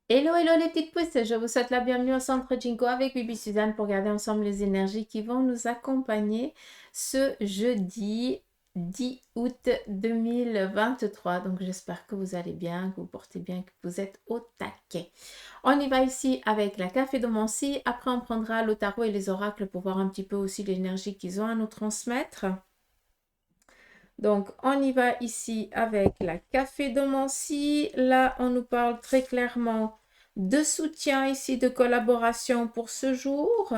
Hello, hello les petites pousses, je vous souhaite la bienvenue au centre Jinko avec Bibi Suzanne pour regarder ensemble les énergies qui vont nous accompagner ce jeudi 10 août 2023. Donc j'espère que vous allez bien, que vous portez bien, que vous êtes au taquet. On y va ici avec la café de Mancy, après on prendra le tarot et les oracles pour voir un petit peu aussi l'énergie qu'ils ont à nous transmettre. Donc, on y va ici avec la café de Mancy. Là, on nous parle très clairement de soutien ici, de collaboration pour ce jour.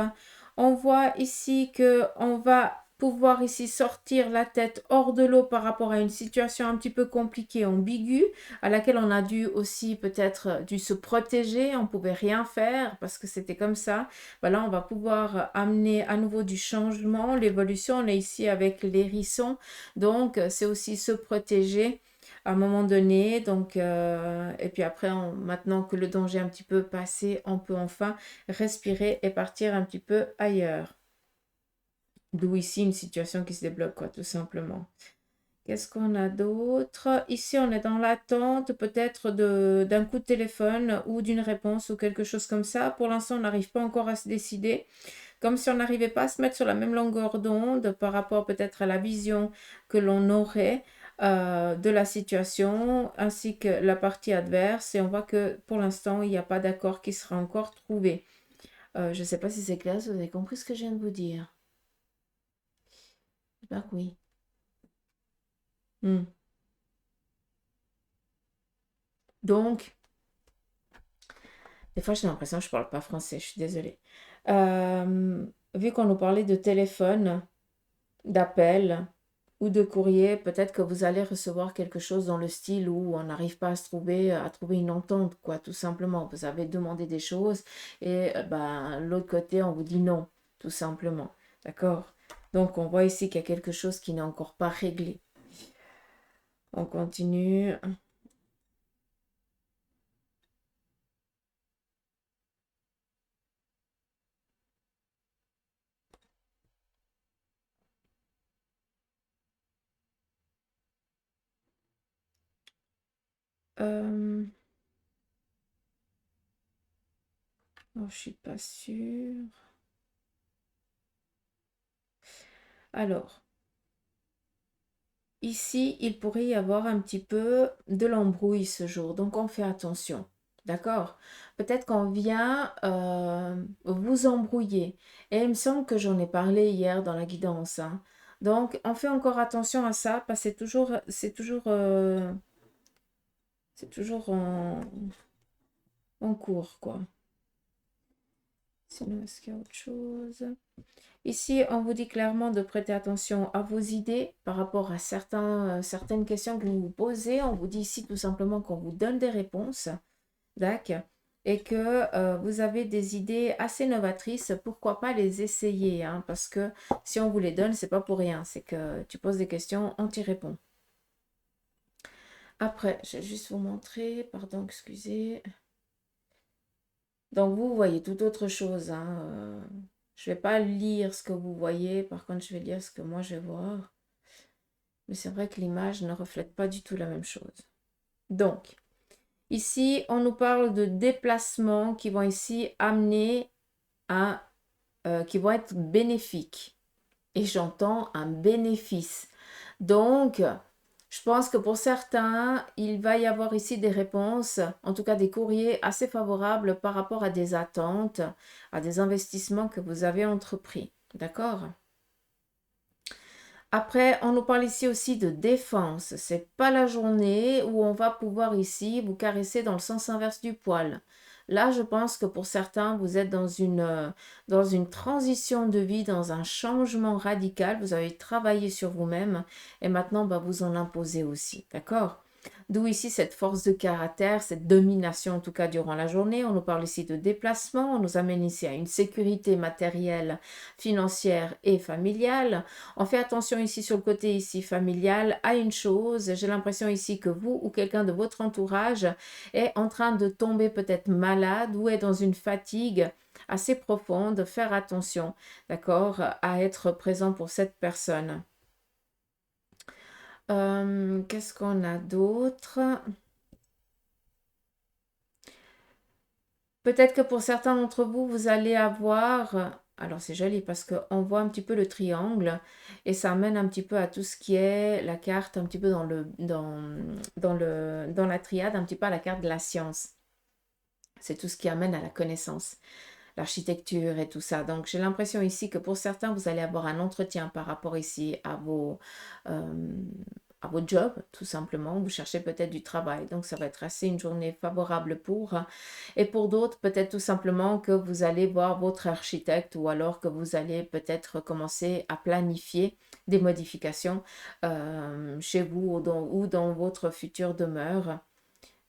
On voit ici que on va pouvoir ici sortir la tête hors de l'eau par rapport à une situation un petit peu compliquée, ambiguë, à laquelle on a dû aussi peut-être dû se protéger. On pouvait rien faire parce que c'était comme ça. Voilà, on va pouvoir amener à nouveau du changement, l'évolution. On est ici avec l'hérisson. Donc, c'est aussi se protéger à un moment donné. Donc, et puis après, maintenant que le danger est un petit peu passé, on peut enfin respirer et partir un petit peu ailleurs. D'où ici une situation qui se débloque, quoi, tout simplement. Qu'est-ce qu'on a d'autre? Ici, on est dans l'attente peut-être d'un coup de téléphone ou d'une réponse ou quelque chose comme ça. Pour l'instant, on n'arrive pas encore à se décider. Comme si on n'arrivait pas à se mettre sur la même longueur d'onde par rapport peut-être à la vision que l'on aurait de la situation ainsi que la partie adverse. Et on voit que pour l'instant, il n'y a pas d'accord qui sera encore trouvé. Je ne sais pas si c'est clair, si vous avez compris ce que je viens de vous dire. J'espère que oui. Hmm. Donc, des fois, j'ai l'impression que je ne parle pas français, je suis désolée. Vu qu'on nous parlait de téléphone, d'appel ou de courrier, peut-être que vous allez recevoir quelque chose dans le style où on n'arrive pas à trouver une entente, quoi, tout simplement. Vous avez demandé des choses et ben, l'autre côté, on vous dit non, tout simplement. D'accord? Donc, on voit ici qu'il y a quelque chose qui n'est encore pas réglé. On continue. Euh... Oh, je suis pas sûre. Alors, ici, il pourrait y avoir un petit peu de l'embrouille ce jour, donc on fait attention. D'accord? Peut-être qu'on vient vous embrouiller. Et il me semble que j'en ai parlé hier dans la guidance, hein. Donc, on fait encore attention à ça parce que c'est toujours en cours, quoi. Sinon, est-ce qu'il y a autre chose? Ici, on vous dit clairement de prêter attention à vos idées par rapport à certaines questions que vous vous posez. On vous dit ici tout simplement qu'on vous donne des réponses, d'accord, et que vous avez des idées assez novatrices. Pourquoi pas les essayer, hein, parce que si on vous les donne, c'est pas pour rien. C'est que tu poses des questions, on t'y répond. Après, je vais juste vous montrer, pardon, excusez. Donc, vous voyez toute autre chose, hein. Je ne vais pas lire ce que vous voyez, par contre, je vais lire ce que moi je vais voir. Mais c'est vrai que l'image ne reflète pas du tout la même chose. Donc, ici, on nous parle de déplacements qui vont ici amener qui vont être bénéfiques. Et j'entends un bénéfice. Donc, je pense que pour certains, il va y avoir ici des réponses, en tout cas des courriers assez favorables par rapport à des attentes, à des investissements que vous avez entrepris. D'accord? Après, on nous parle ici aussi de défense. C'est pas la journée où on va pouvoir ici vous caresser dans le sens inverse du poil. Là, je pense que pour certains, vous êtes dans une transition de vie, dans un changement radical. Vous avez travaillé sur vous-même et maintenant, bah, vous en imposez aussi. D'accord? D'où ici cette force de caractère, cette domination en tout cas durant la journée. On nous parle ici de déplacement, on nous amène ici à une sécurité matérielle, financière et familiale. On fait attention ici sur le côté ici familial à une chose. J'ai l'impression ici que vous ou quelqu'un de votre entourage est en train de tomber peut-être malade ou est dans une fatigue assez profonde. Faire attention, d'accord, à être présent pour cette personne. Qu'est-ce qu'on a d'autre? Peut-être que pour certains d'entre vous, vous allez avoir... Alors c'est joli parce qu'on voit un petit peu le triangle et ça amène un petit peu à tout ce qui est la carte, un petit peu dans la triade, un petit peu à la carte de la science. C'est tout ce qui amène à la connaissance, l'architecture et tout ça. Donc j'ai l'impression ici que pour certains, vous allez avoir un entretien par rapport ici euh, à vos jobs, tout simplement. Vous cherchez peut-être du travail. Donc ça va être assez une journée favorable pour. Et pour d'autres, peut-être tout simplement que vous allez voir votre architecte ou alors que vous allez peut-être commencer à planifier des modifications chez vous ou dans votre future demeure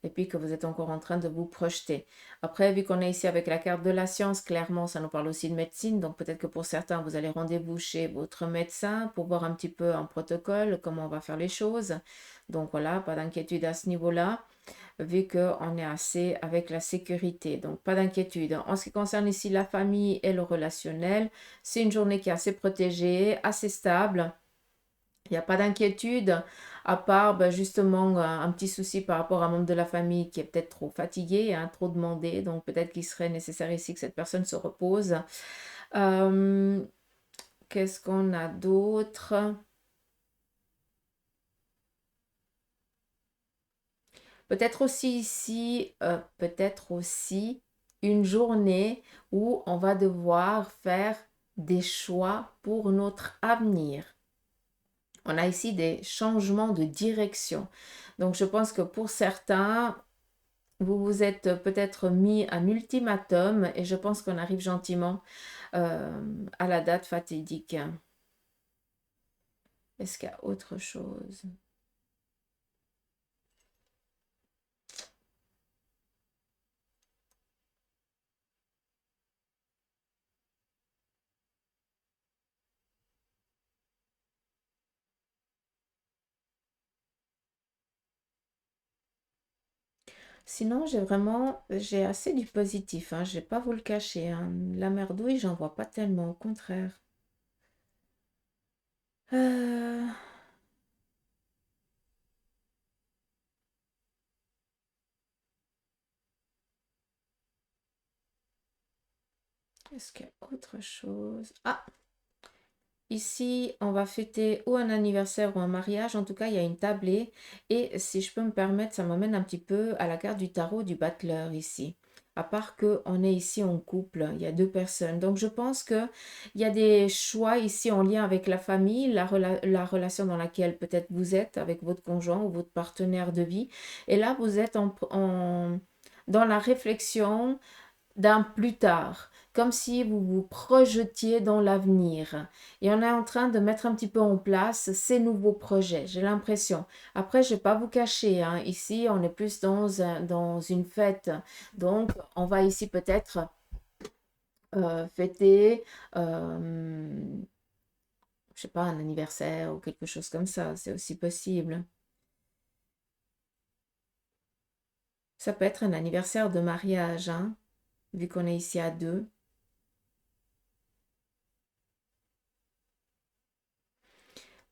et puis que vous êtes encore en train de vous projeter. Après, vu qu'on est ici avec la carte de la science, clairement, ça nous parle aussi de médecine. Donc peut-être que pour certains, vous allez rendez-vous chez votre médecin pour voir un petit peu un protocole, comment on va faire les choses. Donc voilà, pas d'inquiétude à ce niveau-là, vu qu'on est assez avec la sécurité. Donc pas d'inquiétude. En ce qui concerne ici la famille et le relationnel, c'est une journée qui est assez protégée, assez stable. Il n'y a pas d'inquiétude, à part justement un petit souci par rapport à un membre de la famille qui est peut-être trop fatigué, hein, trop demandé. Donc peut-être qu'il serait nécessaire ici que cette personne se repose. Euh, Qu'est-ce qu'on a d'autre? Peut-être aussi ici, peut-être aussi une journée où on va devoir faire des choix pour notre avenir. On a ici des changements de direction. Donc je pense que pour certains, vous vous êtes peut-être mis un ultimatum et je pense qu'on arrive gentiment à la date fatidique. Est-ce qu'il y a autre chose? Sinon, j'ai assez du positif, hein, je vais pas vous le cacher, hein. La merdouille, j'en vois pas tellement, au contraire. Euh, Est-ce qu'il y a autre chose? Ah, ici, on va fêter ou un anniversaire ou un mariage. En tout cas, il y a une tablée. Et si je peux me permettre, ça m'amène un petit peu à la carte du tarot du battleur ici. À part qu'on est ici en couple, il y a deux personnes. Donc, je pense qu'il y a des choix ici en lien avec la famille, la relation dans laquelle peut-être vous êtes avec votre conjoint ou votre partenaire de vie. Et là, vous êtes dans la réflexion d'un plus tard, comme si vous vous projetiez dans l'avenir. Et on est en train de mettre un petit peu en place ces nouveaux projets, j'ai l'impression. Après, je ne vais pas vous cacher, hein, ici, on est plus dans une fête. Donc, on va ici peut-être fêter, je sais pas, un anniversaire ou quelque chose comme ça. C'est aussi possible. Ça peut être un anniversaire de mariage, hein, vu qu'on est ici à deux.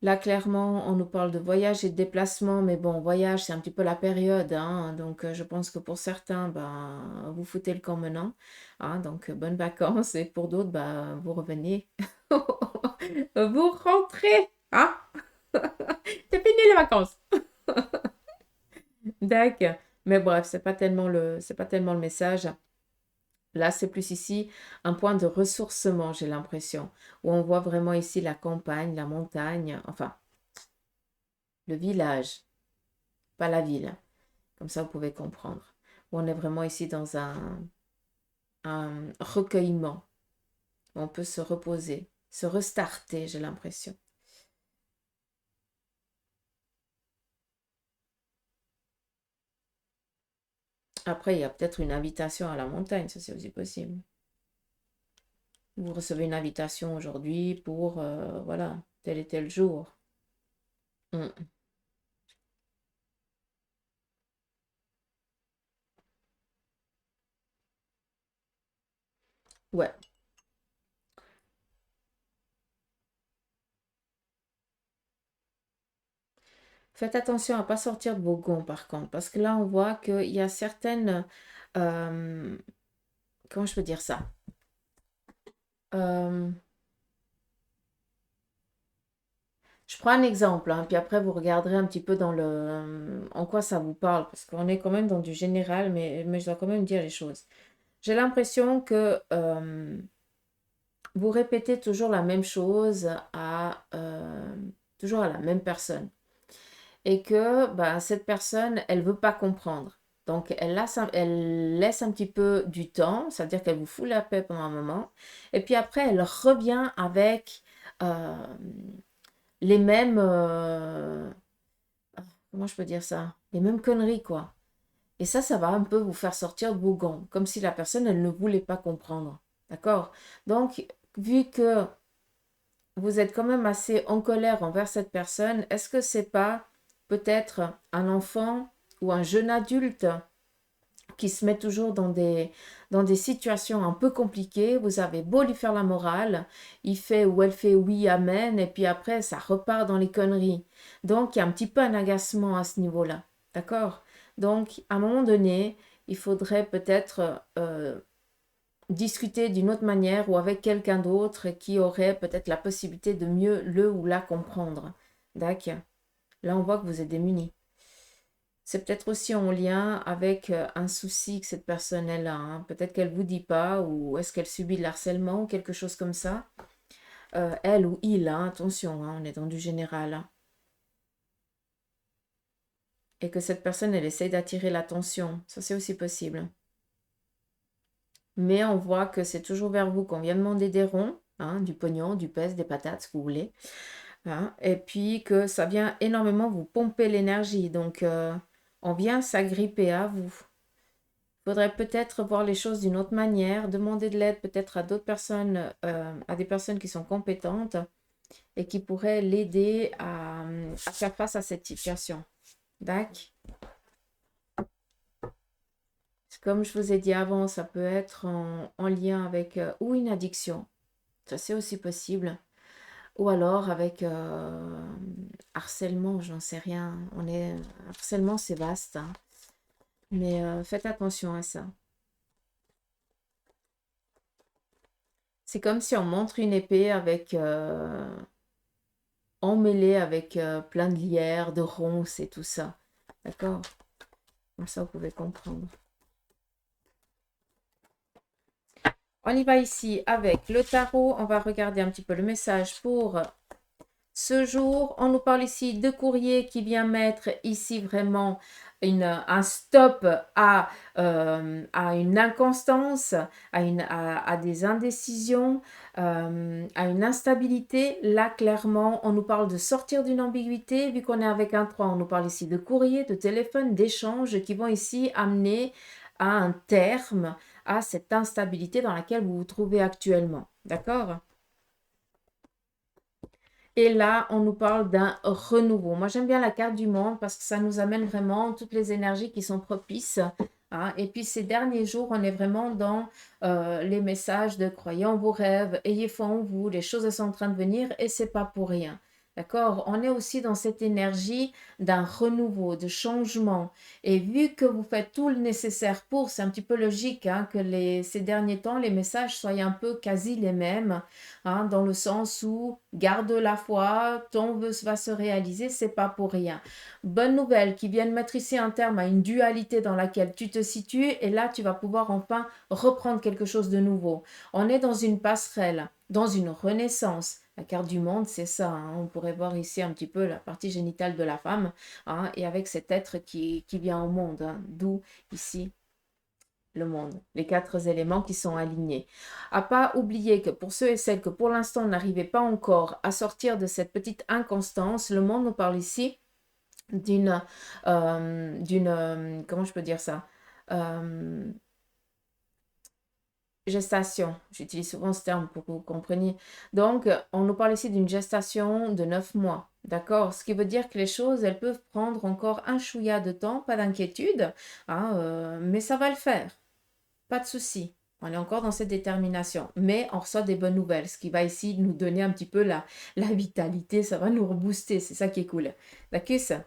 Là, clairement, on nous parle de voyage et de déplacement, mais bon, voyage, c'est un petit peu la période, hein, donc je pense que pour certains, ben, vous foutez le camp maintenant, hein, donc bonnes vacances, et pour d'autres, ben, vous revenez, vous rentrez, hein, c'est fini les vacances. D'accord. Mais bref, c'est pas tellement le message. Là, c'est plus ici un point de ressourcement, j'ai l'impression, où on voit vraiment ici la campagne, la montagne, enfin, le village, pas la ville. Comme ça, vous pouvez comprendre. On est vraiment ici dans un recueillement. On peut se reposer, se restarter, j'ai l'impression. Après, il y a peut-être une invitation à la montagne, ça c'est aussi possible. Vous recevez une invitation aujourd'hui pour, voilà, tel et tel jour. Mm. Ouais. Faites attention à ne pas sortir de vos gonds par contre, parce que là, on voit qu'il y a certaines... euh, comment je peux dire ça? Euh, je prends un exemple, hein, puis après vous regarderez un petit peu dans en quoi ça vous parle, parce qu'on est quand même dans du général, mais je dois quand même dire les choses. J'ai l'impression que vous répétez toujours la même chose toujours à la même personne. Et que ben, cette personne, elle veut pas comprendre. Donc, elle laisse un petit peu du temps, c'est-à-dire qu'elle vous fout la paix pendant un moment. Et puis après, elle revient avec euh, les mêmes... comment je peux dire ça? Les mêmes conneries, quoi. Et ça va un peu vous faire sortir de vos gonds, comme si la personne, elle ne voulait pas comprendre. D'accord? Donc, vu que vous êtes quand même assez en colère envers cette personne, est-ce que c'est pas peut-être un enfant ou un jeune adulte qui se met toujours dans des situations un peu compliquées? Vous avez beau lui faire la morale, il fait ou elle fait oui, amen, et puis après ça repart dans les conneries. Donc il y a un petit peu un agacement à ce niveau-là. D'accord? Donc à un moment donné, il faudrait peut-être discuter d'une autre manière ou avec quelqu'un d'autre qui aurait peut-être la possibilité de mieux le ou la comprendre. D'accord. Là, on voit que vous êtes démunis. C'est peut-être aussi en lien avec un souci que cette personne a, hein. Peut-être qu'elle ne vous dit pas, ou est-ce qu'elle subit de l'harcèlement ou quelque chose comme ça. Elle ou il, hein, attention, hein, on est dans du général, hein. Et que cette personne, elle essaye d'attirer l'attention. Ça, c'est aussi possible. Mais on voit que c'est toujours vers vous qu'on vient demander des ronds, hein, du pognon, du pèse, des patates, ce que vous voulez, hein. Et puis que ça vient énormément vous pomper l'énergie. Donc, on vient s'agripper à vous. Il faudrait peut-être voir les choses d'une autre manière, demander de l'aide peut-être à d'autres personnes, à des personnes qui sont compétentes et qui pourraient l'aider à faire face à cette situation. D'accord? Comme je vous ai dit avant, ça peut être en lien avec ou une addiction. Ça, c'est aussi possible. Ou alors avec harcèlement, j'en sais rien. Harcèlement, c'est vaste, hein. Mais faites attention à ça. C'est comme si on montre une épée avec emmêlée avec plein de lierres, de ronces et tout ça. D'accord? Comme ça, vous pouvez comprendre. On y va ici avec le tarot. On va regarder un petit peu le message pour ce jour. On nous parle ici de courrier qui vient mettre ici vraiment un stop à une inconstance, à des indécisions, à une instabilité. Là, clairement, on nous parle de sortir d'une ambiguïté. Vu qu'on est avec un 3, on nous parle ici de courrier, de téléphone, d'échanges qui vont ici amener à un terme à cette instabilité dans laquelle vous vous trouvez actuellement. D'accord? Et là, on nous parle d'un renouveau. Moi, j'aime bien la carte du monde parce que ça nous amène vraiment toutes les énergies qui sont propices, hein. Et puis, ces derniers jours, on est vraiment dans les messages de croyez en vos rêves, ayez foi en vous, les choses sont en train de venir et c'est pas pour rien. D'accord? On est aussi dans cette énergie d'un renouveau, de changement. Et vu que vous faites tout le nécessaire pour, c'est un petit peu logique, hein, que ces derniers temps, les messages soient un peu quasi les mêmes, hein, dans le sens où garde la foi, ton vœu va se réaliser, c'est pas pour rien. Bonne nouvelle qui viennent mettre ici un terme à une dualité dans laquelle tu te situes et là tu vas pouvoir enfin reprendre quelque chose de nouveau. On est dans une passerelle, dans une renaissance. La carte du monde, c'est ça, hein. On pourrait voir ici un petit peu la partie génitale de la femme, hein, et avec cet être qui vient au monde, hein, d'où ici le monde, les quatre éléments qui sont alignés. À pas oublier que pour ceux et celles que pour l'instant n'arrivaient pas encore à sortir de cette petite inconstance, le monde nous parle ici comment je peux dire ça, Euh, gestation. J'utilise souvent ce terme pour que vous compreniez. Donc, on nous parle ici d'une gestation de 9 mois. D'accord? Ce qui veut dire que les choses, elles peuvent prendre encore un chouïa de temps, pas d'inquiétude, hein, mais ça va le faire. Pas de souci. On est encore dans cette détermination. Mais on reçoit des bonnes nouvelles, ce qui va ici nous donner un petit peu la vitalité. Ça va nous rebooster. C'est ça qui est cool. D'accord?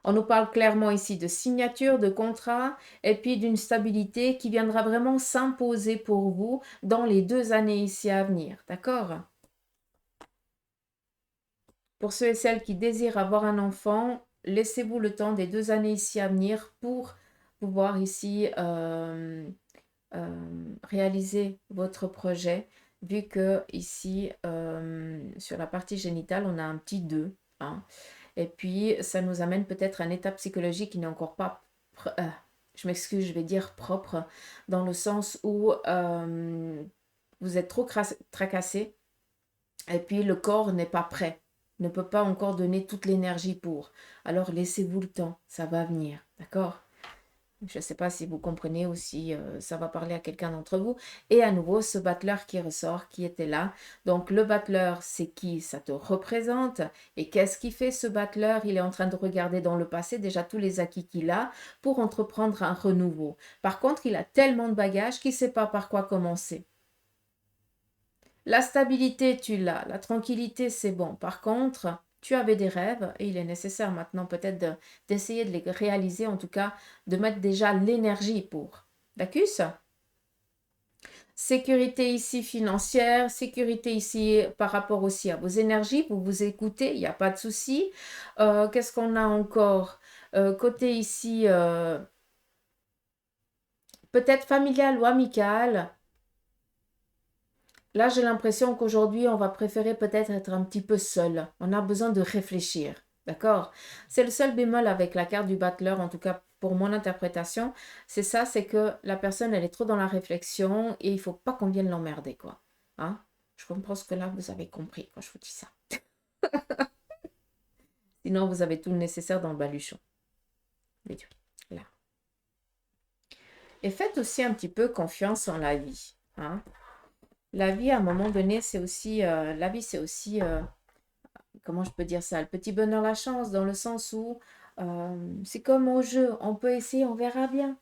On nous parle clairement ici de signature, de contrat et puis d'une stabilité qui viendra vraiment s'imposer pour vous dans les 2 années ici à venir. D'accord? Pour ceux et celles qui désirent avoir un enfant, laissez-vous le temps des 2 années ici à venir pour pouvoir ici réaliser votre projet, vu que ici, sur la partie génitale, on a un petit 2. Hein. Et puis, ça nous amène peut-être à un état psychologique qui n'est encore pas, je m'excuse, je vais dire propre, dans le sens où vous êtes trop tracassé et puis le corps n'est pas prêt, ne peut pas encore donner toute l'énergie pour. Alors, laissez-vous le temps, ça va venir, d'accord? Je ne sais pas si vous comprenez ou si ça va parler à quelqu'un d'entre vous. Et à nouveau, ce battleur qui ressort, qui était là. Donc, le battleur, c'est qui? Ça te représente. Et qu'est-ce qu'il fait, ce battleur? Il est en train de regarder dans le passé déjà tous les acquis qu'il a pour entreprendre un renouveau. Par contre, il a tellement de bagages qu'il ne sait pas par quoi commencer. La stabilité, tu l'as. La tranquillité, c'est bon. Par contre, tu avais des rêves et il est nécessaire maintenant peut-être d'essayer de les réaliser, en tout cas de mettre déjà l'énergie pour. D'accord? Sécurité ici financière, sécurité ici par rapport aussi à vos énergies, vous vous écoutez, il n'y a pas de souci. Qu'est-ce qu'on a encore? Côté ici, peut-être familial ou amical. Là, j'ai l'impression qu'aujourd'hui, on va préférer peut-être être un petit peu seul. On a besoin de réfléchir. D'accord? C'est le seul bémol avec la carte du battleur, en tout cas pour mon interprétation. C'est ça, c'est que la personne, elle est trop dans la réflexion et il faut pas qu'on vienne l'emmerder, quoi. Hein? Je pense que là, vous avez compris quand je vous dis ça. Sinon, vous avez tout le nécessaire dans le baluchon. Les dieux. Là. Et faites aussi un petit peu confiance en la vie. Hein? La vie, à un moment donné, c'est aussi, la vie, c'est aussi, comment je peux dire ça, le petit bonheur, la chance, dans le sens où c'est comme au jeu, on peut essayer, on verra bien.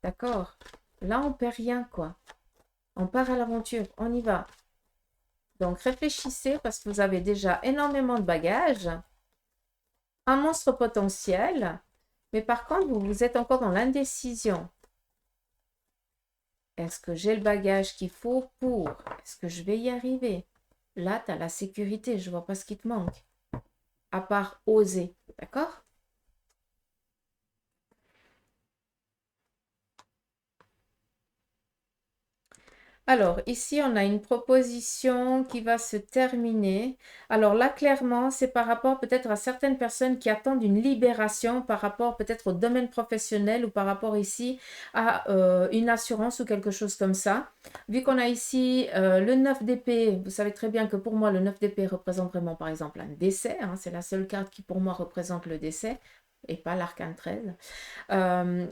D'accord? Là, on perd rien, quoi. On part à l'aventure, on y va. Donc, réfléchissez parce que vous avez déjà énormément de bagages, un monstre potentiel, mais par contre, vous êtes encore dans l'indécision. Est-ce que j'ai le bagage qu'il faut pour? Est-ce que je vais y arriver? Là, tu as la sécurité, je ne vois pas ce qui te manque. À part oser, d'accord? Alors, ici, on a une proposition qui va se terminer. Alors là, clairement, c'est par rapport peut-être à certaines personnes qui attendent une libération par rapport peut-être au domaine professionnel ou par rapport ici à une assurance ou quelque chose comme ça. Vu qu'on a ici le 9 d'épée, vous savez très bien que pour moi, le 9 d'épée représente vraiment, par exemple, un décès. Hein, c'est la seule carte qui, pour moi, représente le décès et pas l'arcane 13.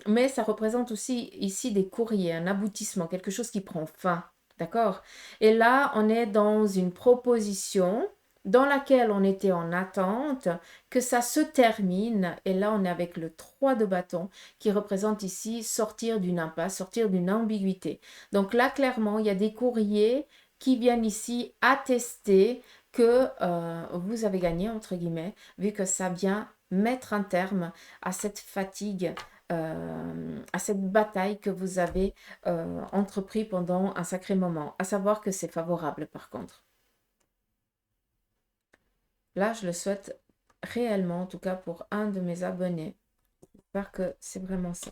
Mais ça représente aussi ici des courriers, un aboutissement, quelque chose qui prend fin. D'accord? Et là, on est dans une proposition dans laquelle on était en attente que ça se termine. Et là, on est avec le 3 de bâton qui représente ici sortir d'une impasse, sortir d'une ambiguïté. Donc là, clairement, il y a des courriers qui viennent ici attester que vous avez gagné, entre guillemets, vu que ça vient mettre un terme à cette fatigue, à cette bataille que vous avez entrepris pendant un sacré moment. À savoir que c'est favorable par contre. Là, je le souhaite réellement, en tout cas pour un de mes abonnés. J'espère que c'est vraiment ça.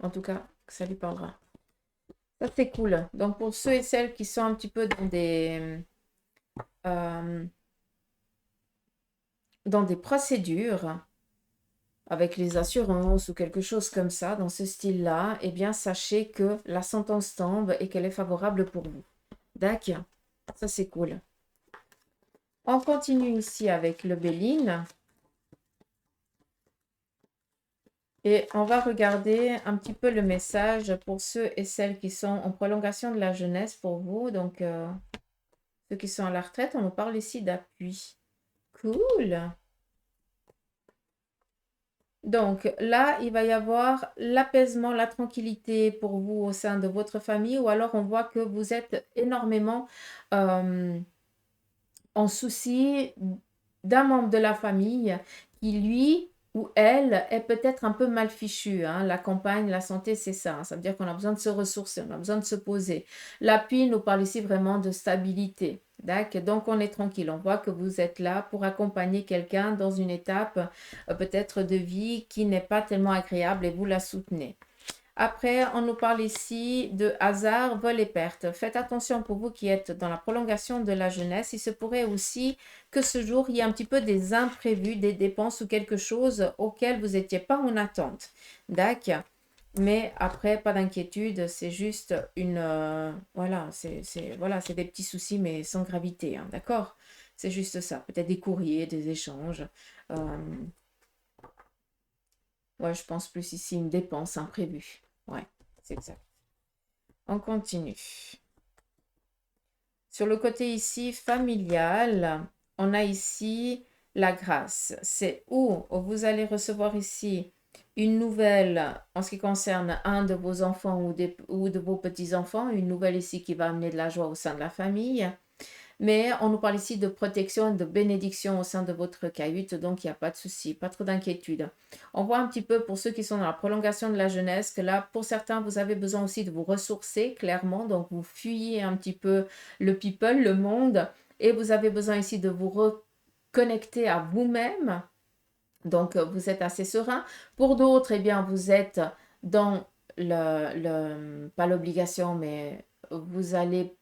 En tout cas, que ça lui parlera. Ça, c'est cool. Donc, pour ceux et celles qui sont un petit peu dans des procédures, avec les assurances ou quelque chose comme ça, dans ce style-là, eh bien, sachez que la sentence tombe et qu'elle est favorable pour vous. D'accord? Ça, c'est cool. On continue ici avec le Béline. Et on va regarder un petit peu le message pour ceux et celles qui sont en prolongation de la jeunesse pour vous. Donc, ceux qui sont à la retraite, on nous parle ici d'appui. Cool! Donc là, il va y avoir l'apaisement, la tranquillité pour vous au sein de votre famille, ou alors on voit que vous êtes énormément en souci d'un membre de la famille qui lui ou elle est peut-être un peu mal fichu. Hein. La campagne, la santé, c'est ça. Hein. Ça veut dire qu'on a besoin de se ressourcer, on a besoin de se poser. L'appui nous parle ici vraiment de stabilité. Donc, on est tranquille. On voit que vous êtes là pour accompagner quelqu'un dans une étape peut-être de vie qui n'est pas tellement agréable et vous la soutenez. Après, on nous parle ici de hasard, vol et perte. Faites attention pour vous qui êtes dans la prolongation de la jeunesse. Il se pourrait aussi que ce jour, il y ait un petit peu des imprévus, des dépenses ou quelque chose auquel vous n'étiez pas en attente. D'accord. Mais après, pas d'inquiétude, c'est juste voilà, c'est des petits soucis, mais sans gravité. Hein, d'accord. C'est juste ça. Peut-être des courriers, des échanges. Euh, ouais, je pense plus ici une dépense imprévue. Ouais, c'est exact. On continue. Sur le côté ici familial, on a ici la grâce. C'est où vous allez recevoir ici une nouvelle en ce qui concerne un de vos enfants ou de vos petits-enfants, une nouvelle ici qui va amener de la joie au sein de la famille. Mais on nous parle ici de protection et de bénédiction au sein de votre cahute, donc il n'y a pas de souci, pas trop d'inquiétude. On voit un petit peu pour ceux qui sont dans la prolongation de la jeunesse que là, pour certains, vous avez besoin aussi de vous ressourcer clairement, donc vous fuyez un petit peu le people, le monde, et vous avez besoin ici de vous reconnecter à vous-même. Donc, vous êtes assez serein. Pour d'autres, eh bien, vous êtes dans pas l'obligation, mais vous allez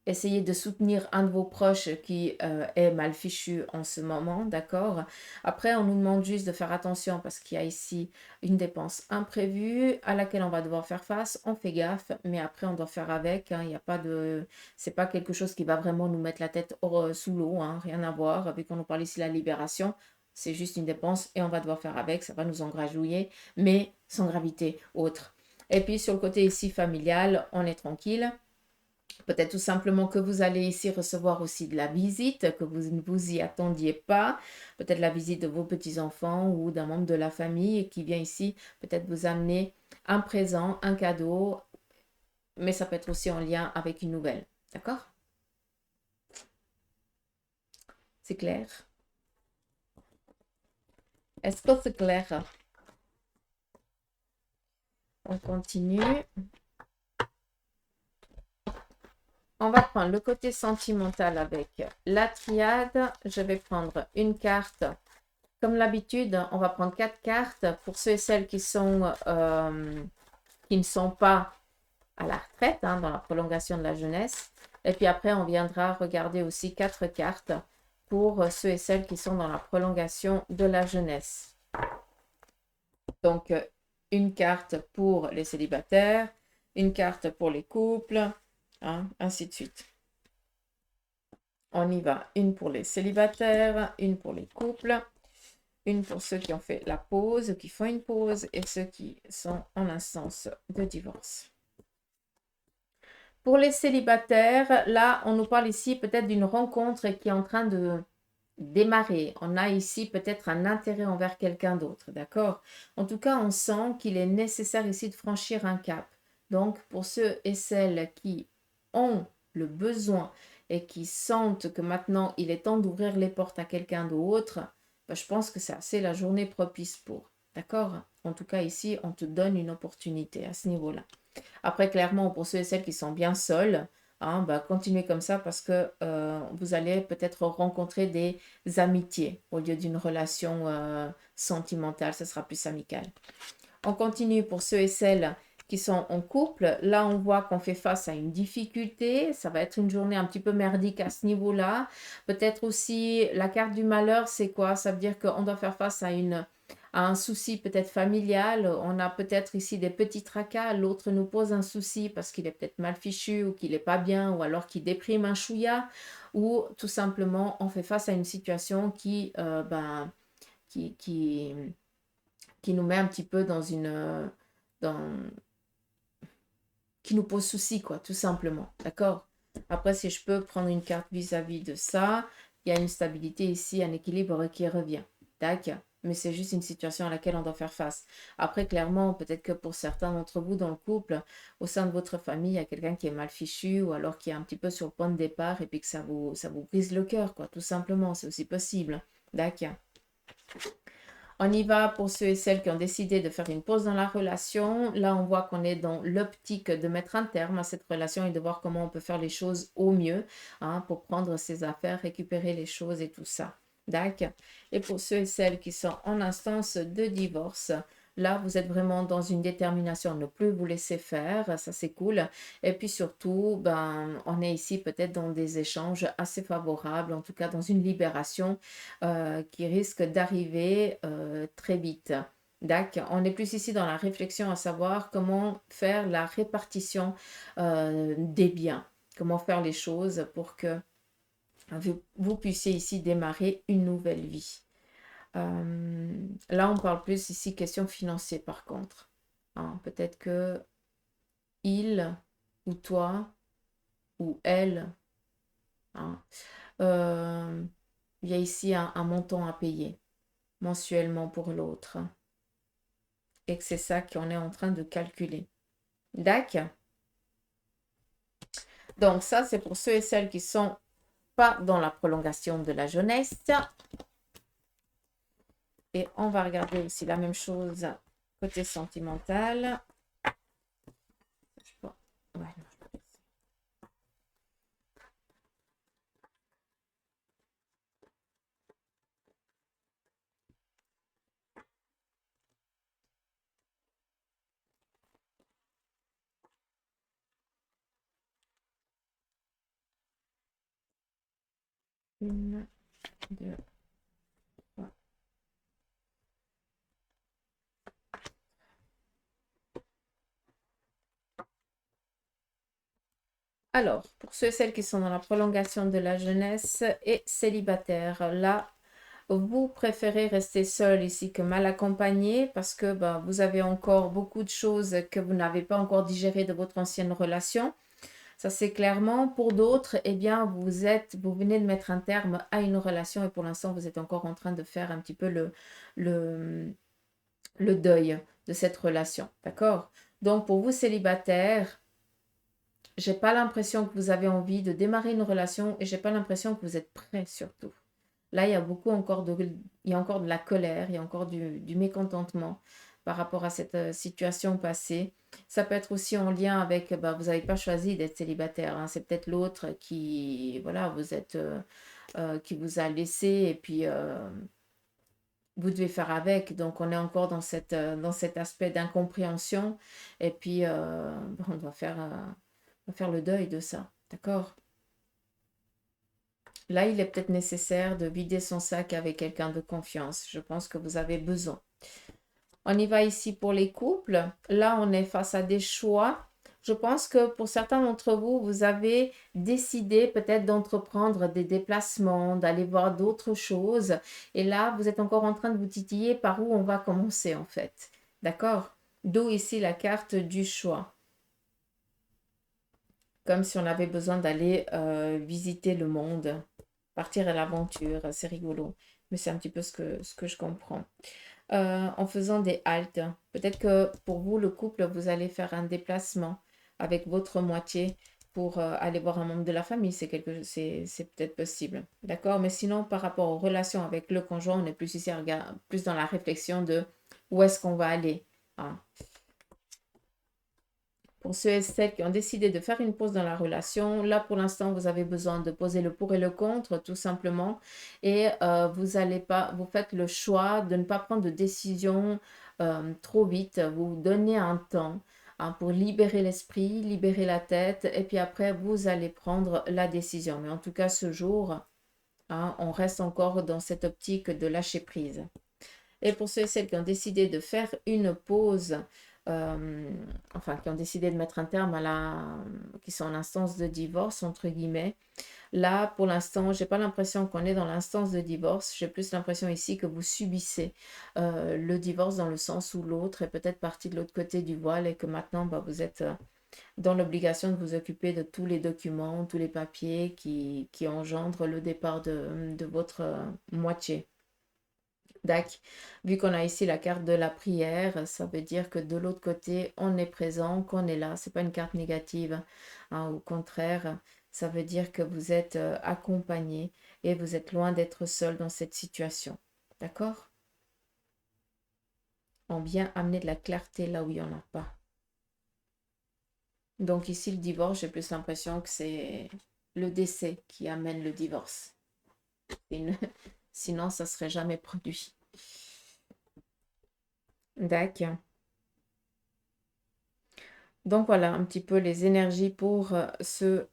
essayez de soutenir un de vos proches qui est mal fichu en ce moment, d'accord? Après, on nous demande juste de faire attention parce qu'il y a ici une dépense imprévue à laquelle on va devoir faire face. On fait gaffe, mais après, on doit faire avec. Hein, il n'y a pas de... C'est pas quelque chose qui va vraiment nous mettre la tête sous l'eau, hein, rien à voir. Vu qu'on nous parle ici de la libération, c'est juste une dépense et on va devoir faire avec. Ça va nous engrajouiller, mais sans gravité autre. Et puis, sur le côté ici familial, on est tranquille. Peut-être tout simplement que vous allez ici recevoir aussi de la visite, que vous ne vous y attendiez pas. Peut-être la visite de vos petits-enfants ou d'un membre de la famille qui vient ici peut-être vous amener un présent, un cadeau. Mais ça peut être aussi en lien avec une nouvelle. D'accord? C'est clair? Est-ce que c'est clair? On continue. On va prendre le côté sentimental avec la triade. Je vais prendre une carte. Comme l'habitude, on va prendre 4 cartes pour ceux et celles qui ne sont pas à la retraite, hein, dans la prolongation de la jeunesse. Et puis après, on viendra regarder aussi 4 cartes pour ceux et celles qui sont dans la prolongation de la jeunesse. Donc, une carte pour les célibataires, une carte pour les couples, hein, ainsi de suite. On y va. Une pour les célibataires, une pour les couples, une pour ceux qui ont fait la pause, qui font une pause, et ceux qui sont en instance de divorce. Pour les célibataires, là, on nous parle ici peut-être d'une rencontre qui est en train de démarrer. On a ici peut-être un intérêt envers quelqu'un d'autre, d'accord? En tout cas, on sent qu'il est nécessaire ici de franchir un cap. Donc, pour ceux et celles qui ont le besoin et qui sentent que maintenant, il est temps d'ouvrir les portes à quelqu'un d'autre, ben, je pense que c'est assez la journée propice pour. D'accord? En tout cas, ici, on te donne une opportunité à ce niveau-là. Après, clairement, pour ceux et celles qui sont bien seuls, hein, bah, continuez comme ça parce que vous allez peut-être rencontrer des amitiés au lieu d'une relation sentimentale, ce sera plus amical. On continue pour ceux et celles qui sont en couple. Là, on voit qu'on fait face à une difficulté. Ça va être une journée un petit peu merdique à ce niveau-là. Peut-être aussi la carte du malheur, c'est quoi? Ça veut dire qu'on doit faire face à un souci peut-être familial. On a peut-être ici des petits tracas. L'autre nous pose un souci parce qu'il est peut-être mal fichu ou qu'il n'est pas bien ou alors qu'il déprime un chouïa. Ou tout simplement, on fait face à une situation qui, qui nous met un petit peu dans, qui nous pose souci, quoi, tout simplement. D'accord? Après, si je peux prendre une carte vis-à-vis de ça, il y a une stabilité ici, un équilibre qui revient. D'accord? Mais c'est juste une situation à laquelle on doit faire face. Après, clairement, peut-être que pour certains d'entre vous dans le couple, au sein de votre famille, il y a quelqu'un qui est mal fichu ou alors qui est un petit peu sur le point de départ et puis que ça vous brise le cœur, quoi, tout simplement. C'est aussi possible. D'accord? On y va pour ceux et celles qui ont décidé de faire une pause dans la relation. Là, on voit qu'on est dans l'optique de mettre un terme à cette relation et de voir comment on peut faire les choses au mieux pour prendre ses affaires, récupérer les choses et tout ça. D'accord. Et pour ceux et celles qui sont en instance de divorce, là, vous êtes vraiment dans une détermination à ne plus vous laisser faire. Ça, c'est cool. Et puis surtout, on est ici peut-être dans des échanges assez favorables, en tout cas dans une libération qui risque d'arriver très vite. D'accord. On est plus ici dans la réflexion à savoir comment faire la répartition des biens, comment faire les choses pour que vous puissiez ici démarrer une nouvelle vie. Là, on parle plus ici question financière par contre. Peut-être que il ou toi ou elle, hein, il y a ici un montant à payer mensuellement pour l'autre et que c'est ça qu'on est en train de calculer. D'accord. Donc ça, c'est pour ceux et celles qui sont pas dans la prolongation de la jeunesse. Et on va regarder aussi la même chose côté sentimental. Ouais, une, deux, trois. Alors, pour ceux et celles qui sont dans la prolongation de la jeunesse et célibataires, là, vous préférez rester seul ici que mal accompagné parce que vous avez encore beaucoup de choses que vous n'avez pas encore digérées de votre ancienne relation. Ça, c'est clairement. Pour d'autres, eh bien, vous venez de mettre un terme à une relation et pour l'instant, vous êtes encore en train de faire un petit peu le, le deuil de cette relation. D'accord? Donc, pour vous, célibataires, j'ai pas l'impression que vous avez envie de démarrer une relation et j'ai pas l'impression que vous êtes prêt surtout. Là, il y a il y a encore de la colère, il y a encore du mécontentement par rapport à cette situation passée. Ça peut être aussi en lien avec, vous n'avez pas choisi d'être célibataire, hein. C'est peut-être l'autre qui, voilà, qui vous a laissé et puis vous devez faire avec. Donc, on est encore dans cet aspect d'incompréhension et puis on doit faire le deuil de ça. D'accord? Là, il est peut-être nécessaire de vider son sac avec quelqu'un de confiance. Je pense que vous avez besoin. On y va ici pour les couples. Là, on est face à des choix. Je pense que pour certains d'entre vous, vous avez décidé peut-être d'entreprendre des déplacements, d'aller voir d'autres choses. Et là, vous êtes encore en train de vous titiller par où on va commencer en fait. D'accord? D'où ici la carte du choix. Comme si on avait besoin d'aller visiter le monde, partir à l'aventure, c'est rigolo. Mais c'est un petit peu ce que je comprends. En faisant des haltes. Peut-être que pour vous, le couple, vous allez faire un déplacement avec votre moitié pour aller voir un membre de la famille. C'est peut-être possible. D'accord? Mais sinon, par rapport aux relations avec le conjoint, on est plus ici, plus dans la réflexion de où est-ce qu'on va aller. Hein. Pour ceux et celles qui ont décidé de faire une pause dans la relation, là pour l'instant, vous avez besoin de poser le pour et le contre, tout simplement. Et vous faites le choix de ne pas prendre de décision trop vite. Vous donnez un temps pour libérer l'esprit, libérer la tête. Et puis après, vous allez prendre la décision. Mais en tout cas, ce jour, on reste encore dans cette optique de lâcher prise. Et pour ceux et celles qui ont décidé de faire une pause, qui ont décidé de mettre un terme qui sont en instance de divorce, entre guillemets, là, pour l'instant, j'ai pas l'impression qu'on est dans l'instance de divorce. J'ai plus l'impression ici que vous subissez le divorce dans le sens où l'autre est peut-être parti de l'autre côté du voile et que maintenant, vous êtes dans l'obligation de vous occuper de tous les documents, tous les papiers qui engendrent le départ de votre moitié. Dac. Vu qu'on a ici la carte de la prière, ça veut dire que de l'autre côté, on est présent, qu'on est là. C'est pas une carte négative. Au contraire, ça veut dire que vous êtes accompagné et vous êtes loin d'être seul dans cette situation. D'accord? On vient amener de la clarté là où il n'y en a pas. Donc ici, le divorce, j'ai plus l'impression que c'est le décès qui amène le divorce. Sinon, ça ne serait jamais produit. D'accord. Donc voilà un petit peu les énergies pour ce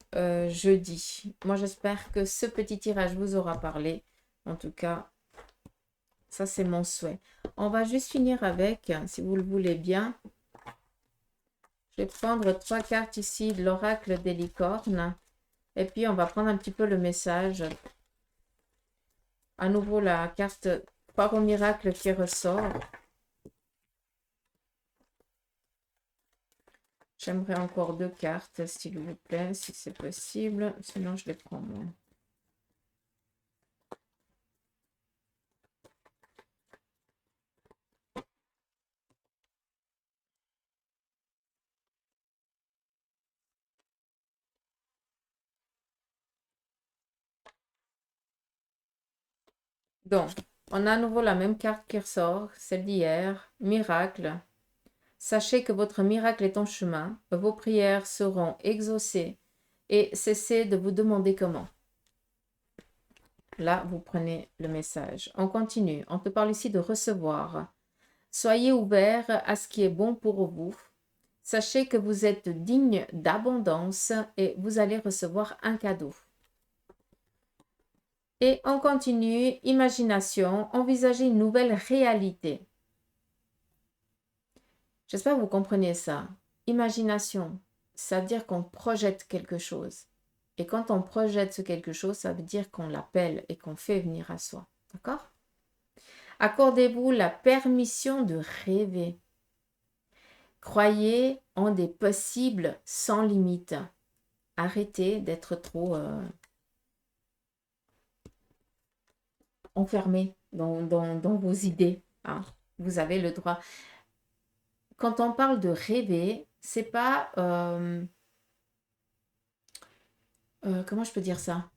jeudi. Moi, j'espère que ce petit tirage vous aura parlé. En tout cas, ça, c'est mon souhait. On va juste finir avec, si vous le voulez bien, je vais prendre 3 cartes ici de l'oracle des licornes. Et puis, on va prendre un petit peu le message. À nouveau, la carte Croire au miracle qui ressort. J'aimerais encore 2 cartes, s'il vous plaît, si c'est possible. Sinon, je les prends moi. Donc, on a à nouveau la même carte qui ressort, celle d'hier. Miracle. Sachez que votre miracle est en chemin. Vos prières seront exaucées. Et cessez de vous demander comment. Là, vous prenez le message. On continue. On te parle ici de recevoir. Soyez ouverts à ce qui est bon pour vous. Sachez que vous êtes digne d'abondance et vous allez recevoir un cadeau. Et on continue. Imagination. Envisagez une nouvelle réalité. J'espère que vous comprenez ça. Imagination, ça veut dire qu'on projette quelque chose. Et quand on projette ce quelque chose, ça veut dire qu'on l'appelle et qu'on fait venir à soi. D'accord? Accordez-vous la permission de rêver. Croyez en des possibles sans limite. Arrêtez d'être trop enfermé dans vos idées. Hein. Vous avez le droit. Quand on parle de rêver, c'est pas... comment je peux dire ça?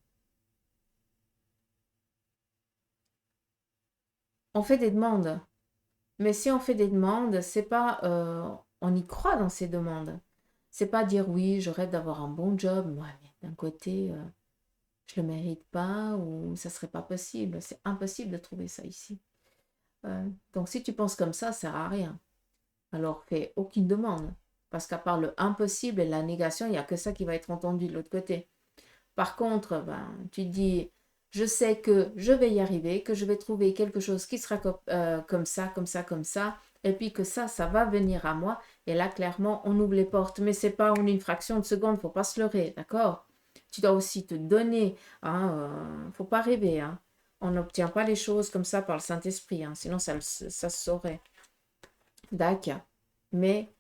On fait des demandes. Mais si on fait des demandes, c'est pas... on y croit dans ces demandes. C'est pas dire oui, je rêve d'avoir un bon job. Ouais, mais d'un côté, je le mérite pas ou ça serait pas possible. C'est impossible de trouver ça ici. Donc si tu penses comme ça sert à rien. Alors fais aucune demande. Parce qu'à part le impossible et la négation, il n'y a que ça qui va être entendu de l'autre côté. Par contre, ben, tu dis, je sais que je vais y arriver, que je vais trouver quelque chose qui sera comme ça, comme ça, comme ça, et puis que ça va venir à moi. Et là, clairement, on ouvre les portes. Mais c'est pas en une fraction de seconde, faut pas se leurrer, d'accord? Tu dois aussi te donner, hein, faut pas rêver, hein. On n'obtient pas les choses comme ça par le Saint-Esprit, hein, sinon ça se saurait. D'accord. Mais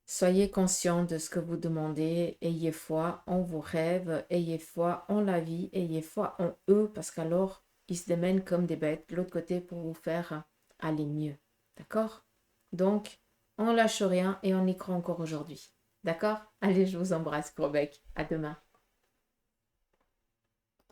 soyez conscient de ce que vous demandez, ayez foi en vos rêves, ayez foi en la vie, ayez foi en eux, parce qu'alors, ils se démènent comme des bêtes de l'autre côté pour vous faire aller mieux. D'accord? Donc, on lâche rien et on y croit encore aujourd'hui. D'accord? Allez, je vous embrasse, gros bec. À demain.